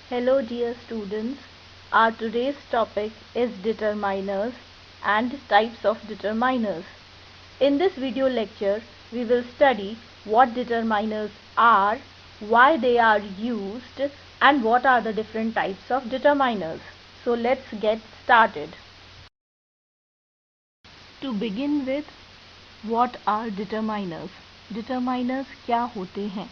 Hello dear students, our today's topic is determiners and types of determiners. In this video lecture, we will study what determiners are, why they are used, and what are the different types of determiners. So let's get started. To begin with, what are determiners? Determiners क्या होते हैं?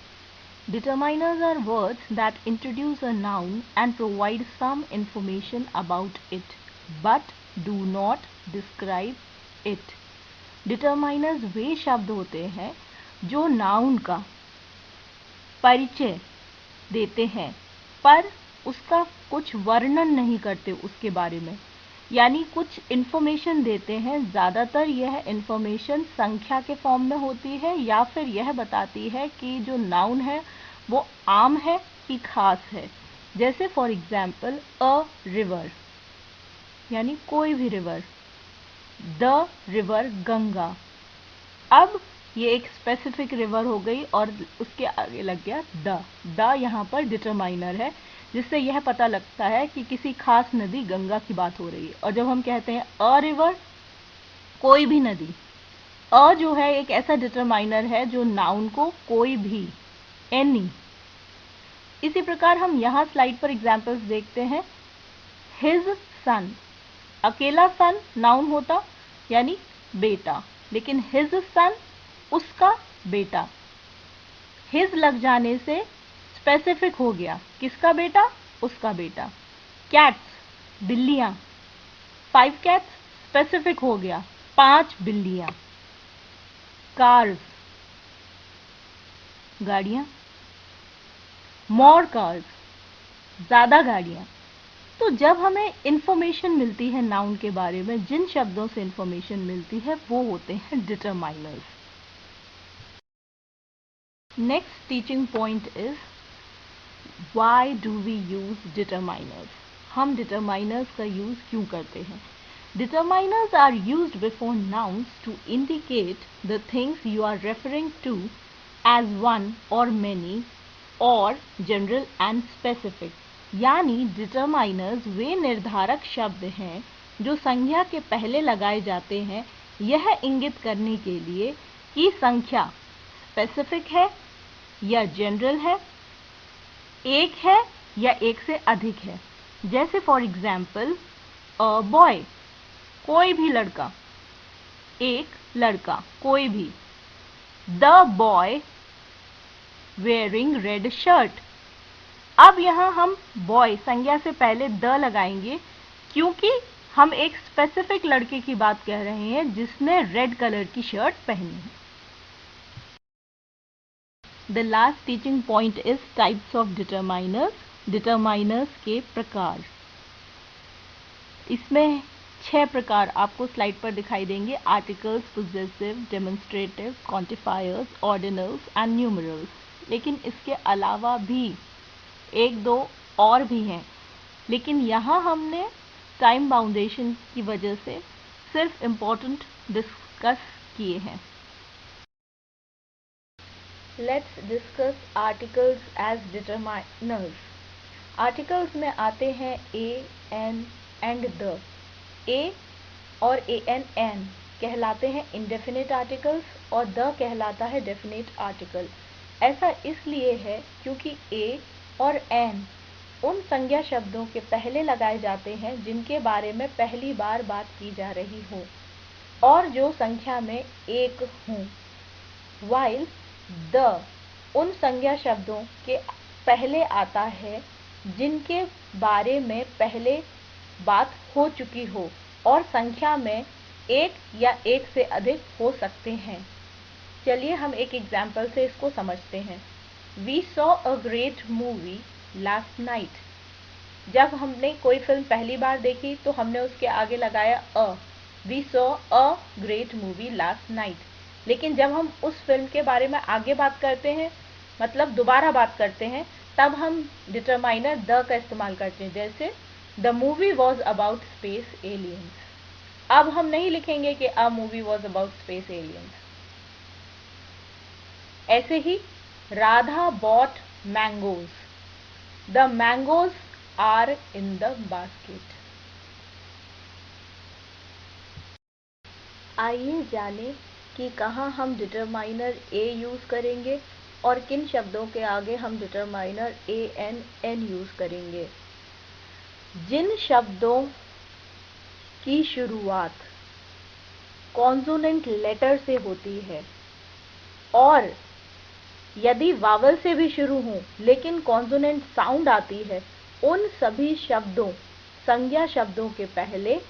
Determiners are words that introduce a noun and provide some information about it, but do not describe it. Determiners वे शब्द होते हैं जो noun का परिचय देते हैं, पर उसका कुछ वर्णन नहीं करते उसके बारे में, यानी कुछ इन्फॉर्मेशन देते हैं। ज़्यादातर यह इन्फॉर्मेशन संख्या के फॉर्म में होती है या फिर यह बताती है कि जो नाउन है वो आम है कि खास है। जैसे फॉर एग्जाम्पल अ रिवर, यानी कोई भी रिवर, द रिवर गंगा। अब ये एक स्पेसिफिक रिवर हो गई और उसके आगे लग गया द यहाँ पर डिटरमाइनर है, जिससे यह पता लगता है कि किसी खास नदी गंगा की बात हो रही है। और जब हम कहते हैं अ रिवर, कोई भी नदी, अ जो है एक ऐसा डिटरमाइनर है जो नाउन को कोई भी, एनी। इसी प्रकार हम यहाँ स्लाइड पर एग्जांपल्स देखते हैं। हिज सन, अकेला सन नाउन होता यानी बेटा, लेकिन हिज सन उसका बेटा। हिज लग जाने से स्पेसिफिक हो गया, किसका बेटा, उसका बेटा। कैट्स, बिल्लियां, 5 कैट्स स्पेसिफिक हो गया, 5 बिल्लियां। कार्स, गाड़ियां, मोर कार्स, ज्यादा गाड़ियां। तो जब हमें इंफॉर्मेशन मिलती है नाउन के बारे में, जिन शब्दों से इंफॉर्मेशन मिलती है वो होते हैं determiners. Next teaching point is Why do we use determiners? हम determiners का यूज क्यों करते हैं? Determiners are used before nouns to indicate the things you are referring to as one or many or general and specific. यानी determiners वे निर्धारक शब्द हैं जो संज्ञा के पहले लगाए जाते हैं, यह इंगित करने के लिए कि संख्या स्पेसिफिक है या जनरल है, एक है या एक से अधिक है। जैसे फॉर एग्जाम्पल अ बॉय, कोई भी लड़का, एक लड़का, कोई भी। The boy wearing red shirt. अब यहाँ हम बॉय संज्ञा से पहले द लगाएंगे क्योंकि हम एक स्पेसिफिक लड़के की बात कह रहे हैं जिसने रेड कलर की शर्ट पहनी है। The last teaching point is types of determiners. Determiners के प्रकार, इसमें 6 प्रकार आपको स्लाइड पर दिखाई देंगे। Articles, possessive, demonstrative, quantifiers, ordinals and numerals. लेकिन इसके अलावा भी एक दो और भी हैं, लेकिन यहाँ हमने टाइम बाउंडेशन की वजह से सिर्फ इम्पोर्टेंट डिस्कस किए हैं। Let's discuss articles as determiners. Articles में आते हैं a, n and the. a और an कहलाते हैं indefinite articles और the कहलाता है definite article. ऐसा इसलिए है क्योंकि a और n उन संज्ञा शब्दों के पहले लगाए जाते हैं जिनके बारे में पहली बार बात की जा रही हो और जो संख्या में एक हों, while द उन संज्ञा शब्दों के पहले आता है जिनके बारे में पहले बात हो चुकी हो और संख्या में एक या एक से अधिक हो सकते हैं। चलिए हम एक एग्जाम्पल से इसको समझते हैं। We saw a great movie last night. जब हमने कोई फिल्म पहली बार देखी तो हमने उसके आगे लगाया अ, we saw a great movie last night. लेकिन जब हम उस फिल्म के बारे में आगे बात करते हैं, मतलब दोबारा बात करते हैं, तब हम डिटरमाइनर द का इस्तेमाल करते हैं। जैसे the movie was about space aliens. अब हम नहीं लिखेंगे कि a movie was about space aliens. ऐसे ही Radha bought mangoes, the mangoes are in the basket. आइए जाने कि कहाँ हम डिटरमाइनर ए यूज़ करेंगे और किन शब्दों के आगे हम डिटरमाइनर एन यूज़ करेंगे। जिन शब्दों की शुरुआत कॉन्सोनेंट लेटर से होती है और यदि वावल से भी शुरू हो लेकिन कॉन्सोनेंट साउंड आती है, उन सभी शब्दों संज्ञा शब्दों के पहले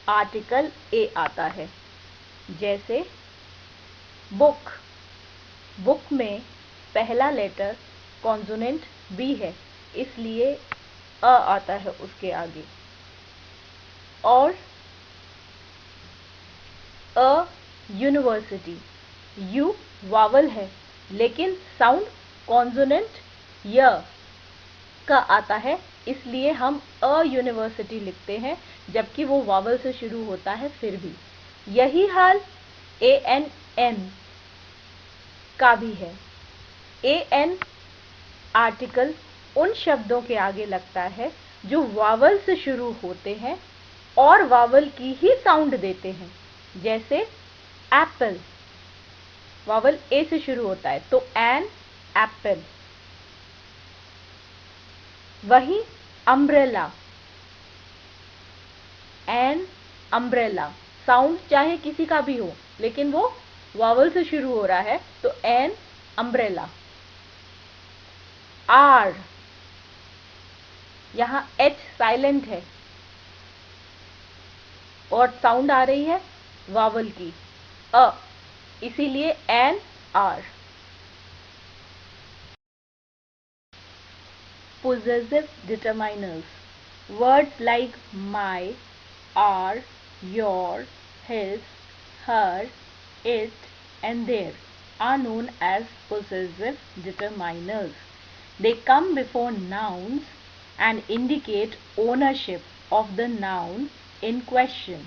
आर्टिकल ए आता है। जैसे बुक, बुक में पहला लेटर कॉन्सोनेंट बी है, इसलिए अ आता है उसके आगे। और अ यूनिवर्सिटी, यू वावल है लेकिन साउंड कॉन्सोनेंट य का आता है, इसलिए हम अ यूनिवर्सिटी लिखते हैं, जबकि वो वावल से शुरू होता है फिर भी। यही हाल एन का भी है। एन आर्टिकल उन शब्दों के आगे लगता है जो वावल से शुरू होते हैं और वावल की ही साउंड देते हैं। जैसे एप्पल, वावल ए से शुरू होता है तो एन एप्पल। वही अम्ब्रेला, एन अम्ब्रेला, साउंड चाहे किसी का भी हो लेकिन वो वावल से शुरू हो रहा है तो एन अम्ब्रेला। आर, यहां एच साइलेंट है और साउंड आ रही है वावल की अ, इसीलिए एन आर। Possessive determiners, words like my, our, your, his, her, it and their are known as possessive determiners. They come before nouns and indicate ownership of the noun in question,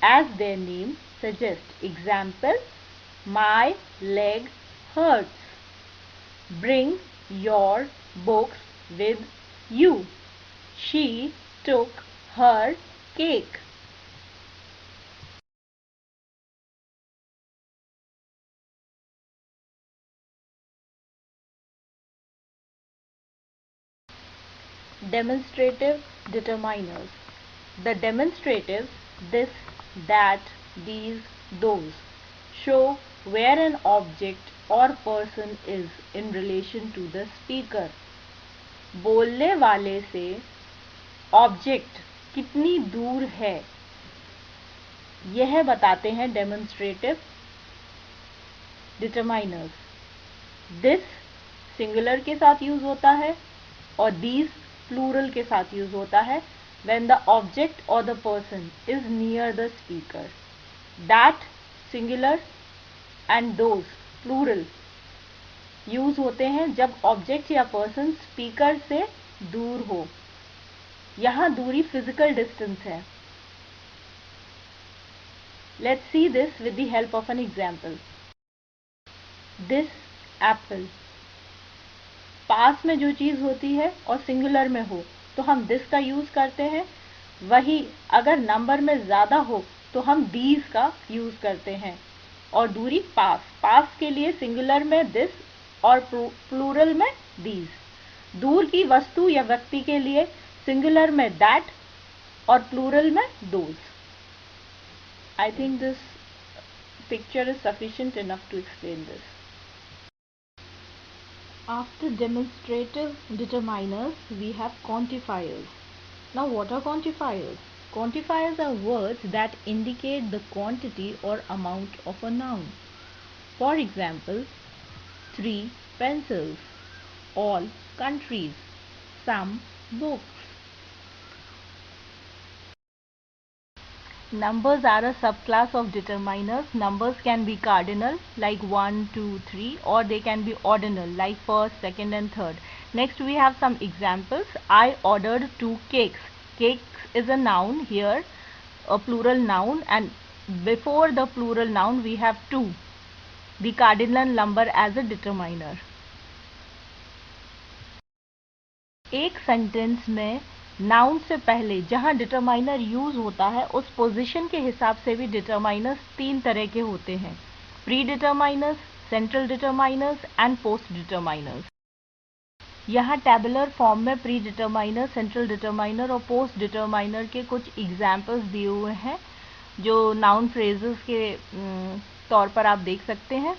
as their name suggests. Example: my leg hurts. Bring your books with you. She took her cake. Demonstrative determiners. The demonstratives this, that, these, those show where an object or person is in relation to the speaker. बोलने वाले से object कितनी दूर है यह बताते हैं demonstrative determiners. This singular के साथ यूज होता है और दीज प्लूरल के साथ यूज होता है व्हेन द ऑब्जेक्ट और the person is near the speaker. That singular and those plural use होते हैं जब ऑब्जेक्ट या पर्सन स्पीकर से दूर हो। यहां दूरी फिजिकल डिस्टेंस है। Let's see this with the help of an example. This apple, पास में जो चीज होती है और सिंगुलर में हो तो हम दिस का यूज करते हैं, वही अगर नंबर में ज्यादा हो तो हम दीज का यूज करते हैं। और दूरी पास, पास के लिए सिंगुलर में दिस और प्लूरल में दीज। दूर की वस्तु या व्यक्ति के लिए सिंगुलर में दैट और प्लूरल में those. I think this picture is sufficient enough to explain this. After demonstrative determiners, we have quantifiers. Now, what are quantifiers? Quantifiers are words that indicate the quantity or amount of a noun. For example, 3 pencils, all countries, some books. Numbers are a subclass of determiners. Numbers can be cardinal like 1, 2, 3, or they can be ordinal like first, second and third. Next we have some examples. I ordered 2 cakes. Cakes is a noun here, a plural noun, and before the plural noun we have 2, the cardinal number as a determiner. एक sentence में noun से पहले जहां determiner use होता है उस position के हिसाब से भी डिटरमाइनर्स 3 तरह के होते हैं, pre determiners, central determiners and post determiners. यहाँ टेबुलर फॉर्म में प्री डिटरमाइनर, सेंट्रल डिटरमाइनर और पोस्ट डिटरमाइनर के कुछ एग्जाम्पल्स दिए हुए हैं जो नाउन फ्रेजेस के तौर पर आप देख सकते हैं।